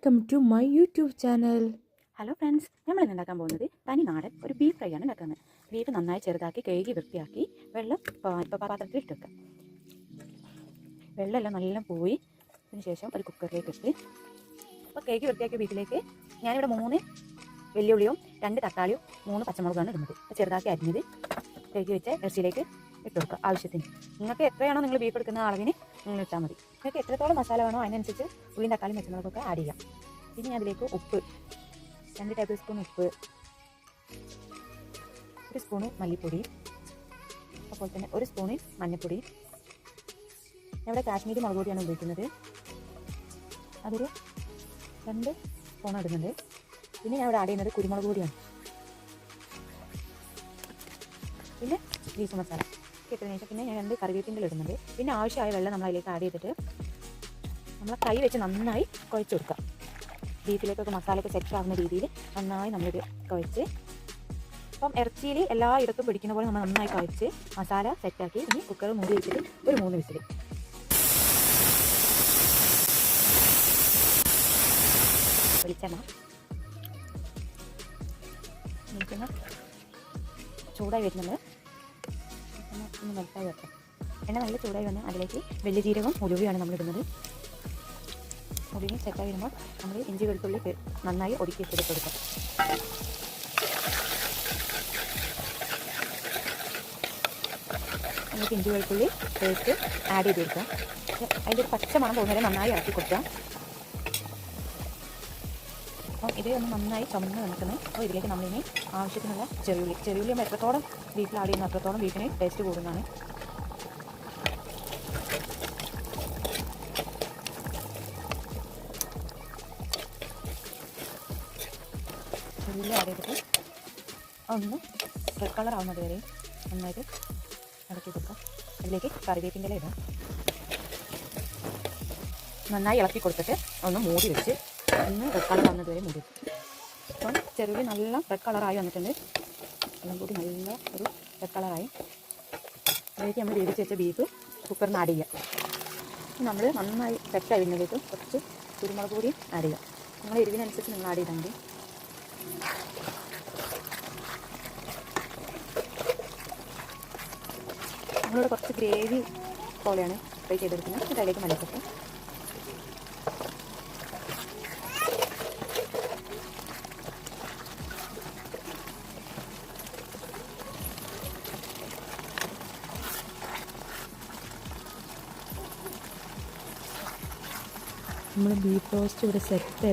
Welcome to my YouTube channel. Hello friends, നമ്മൾ ഇന്ന് ഉണ്ടാക്കാൻ പോകുന്നത് തനി നാടൻ ഒരു ബീഫ് ഫ്രൈ ആണ് ഉണ്ടാക്കുന്നത്. ബീഫ് നന്നായി ചെറുതാക്കി കഴുകി വൃത്തിയാക്കി വെള്ളം ഇപ്പോൾ പാത്രത്തിൽ ഇട്ട് വെക്കാം. വെള്ളമെല്ലാം നല്ല പോയി അതിന് ശേഷം ഒരു കുക്കറിലേക്ക് ഇട്ട് അപ്പോൾ കഴുകി വൃത്തിയാക്കിയ ബീഫിലേക്ക് ഞാനിവിടെ 3 വെല്ലുള്ളിയും 2 തക്കാളിയും 3 പച്ചമുളകാണ് ഇടുന്നത്. ചെറുതാക്കി അരിഞ്ഞത് കഴുകി വെച്ച ഇറച്ചിയിലേക്ക് ഇട്ട് കൊടുക്കുക ആവശ്യത്തിന്. നിങ്ങൾക്ക് എത്രയാണോ നിങ്ങൾ ബീഫ് എടുക്കുന്ന അളവിന് നിങ്ങൾ ഇട്ടാൽ മതി. നിങ്ങൾക്ക് എത്രത്തോളം മസാല വേണോ അതിനനുസരിച്ച് ഉള്ളിയും തക്കാളിയും പച്ചമുളകൊക്കെ ആഡ് ചെയ്യാം. പിന്നെ അതിലേക്ക് ഉപ്പ് 2 ടേബിൾ സ്പൂൺ ഉപ്പ്, 1 സ്പൂണ് മല്ലിപ്പൊടി, അതുപോലെ തന്നെ 1 സ്പൂണ് മഞ്ഞൾപ്പൊടി. ഇവിടെ കാശ്മീരി മുളക് പൊടിയാണ് ഉപയോഗിക്കുന്നത്. അതൊരു 2 സ്പൂൺ ഇടുന്നുണ്ട്. പിന്നെ ഞാൻ ഇവിടെ ആഡ് ചെയ്യുന്നത് കുരുമുളക് പൊടിയാണ്. പിന്നെ ബീഫ് മസാല ഇട്ടതിന് ശേഷം പിന്നെ ഞാൻ 2 കറിവേപ്പിൻ്റെ ഇടുന്നുണ്ട്. പിന്നെ ആവശ്യമായ വെള്ളം നമ്മൾ അതിലേക്ക് ആഡ് ചെയ്തിട്ട് നമ്മൾ കൈ വെച്ച് നന്നായി കുഴച്ച് കൊടുക്കുക. ബീഫിലേക്കൊക്കെ മസാലയൊക്കെ സെറ്റ് ആവുന്ന രീതിയിൽ നന്നായി നമ്മളിത് കുഴച്ച്, അപ്പം ഇറച്ചിയിൽ എല്ലായിടത്തും പിടിക്കുന്ന പോലെ നമ്മൾ നന്നായി കുഴച്ച് മസാല സെറ്റാക്കി ഇനി കുക്കർ മൂടി വെച്ചിട്ട് ഒരു 3 വിസിൽ. വെളിച്ചെണ്ണ വെളിച്ചെണ്ണ ചൂടായി വരുന്നുണ്ട്. ഒന്ന് മെൽറ്റായി വെക്കാം. എണ്ണ നല്ല ചൂടായി വന്ന് അതിലേക്ക് വലിയ ജീരകം ഉലുവയാണ് നമ്മളിടുന്നത്. ഉലുവയും സെറ്റായി വരുമ്പോൾ നമ്മൾ ഇഞ്ചി വെളുത്തുള്ളി നന്നായി ഒതുക്കി വെച്ചിട്ട് കൊടുക്കാം. നമുക്ക് ഇഞ്ചി വെളുത്തുള്ളി പേസ്റ്റ് ആഡ് ചെയ്ത് കൊടുക്കാം. അതിൻ്റെ ഒരു പച്ച മണം പോകുന്നവരെ നന്നായി ഇറക്കി കൊടുക്കാം. അപ്പം ഇത് ഒന്ന് നന്നായി ചുമന്ന് നിൽക്കുന്നത്. അപ്പോൾ ഇതിലേക്ക് നമ്മളിനി ആവശ്യത്തിനുള്ള ചെറിയുള്ളി നമ്മൾ എത്രത്തോളം ബീഫിൽ ആഡ് ചെയ്യുന്ന അത്രത്തോളം ബീഫിന് ടേസ്റ്റ് കൂടുന്നതാണ്. ചെറിയുള്ളി ആഡ് ചെയ്തിട്ട് ഒന്ന് റെഡ് കളർ ആവുന്നത് വരെ നന്നായിട്ട് ഇളക്കി കൊടുക്കാം. അതിലേക്ക് കറിവേപ്പിൻ്റെ ഇല ഇടാം. നന്നായി ഇളക്കി കൊടുത്തിട്ട് ഒന്ന് മൂടി വെച്ച് ഒന്ന് റെഡ് കളർ ആവുന്നത് വരെ മൂടി വെക്കും. അപ്പം ചെറുള്ളി നല്ല റെഡ് കളറായി വന്നിട്ടുണ്ട്. എല്ലാം കൂടി നല്ല ഒരു റെഡ് കളറായി. അതിലേക്ക് നമ്മൾ വേവിച്ച് വെച്ച ബീഫ് കുക്കറിന് ആഡ് ചെയ്യാം. നമ്മൾ നന്നായി സെറ്റായി വരുന്നതിലേക്ക് കുറച്ച് കുരുമുളക് പൊടി ആഡ് ചെയ്യാം. നിങ്ങൾ എരിവിനനുസരിച്ച് നിങ്ങൾ ആഡ് ചെയ്താൽ മതി. നമ്മളിവിടെ കുറച്ച് ഗ്രേവി പോലെയാണ് ഫ്രൈ ചെയ്തെടുക്കുന്നത്. അതിലേക്ക് മല്ലിച്ചപ്പ്, നമ്മൾ ബീഫ് റോസ്റ്റ് ഇവിടെ സെറ്റ്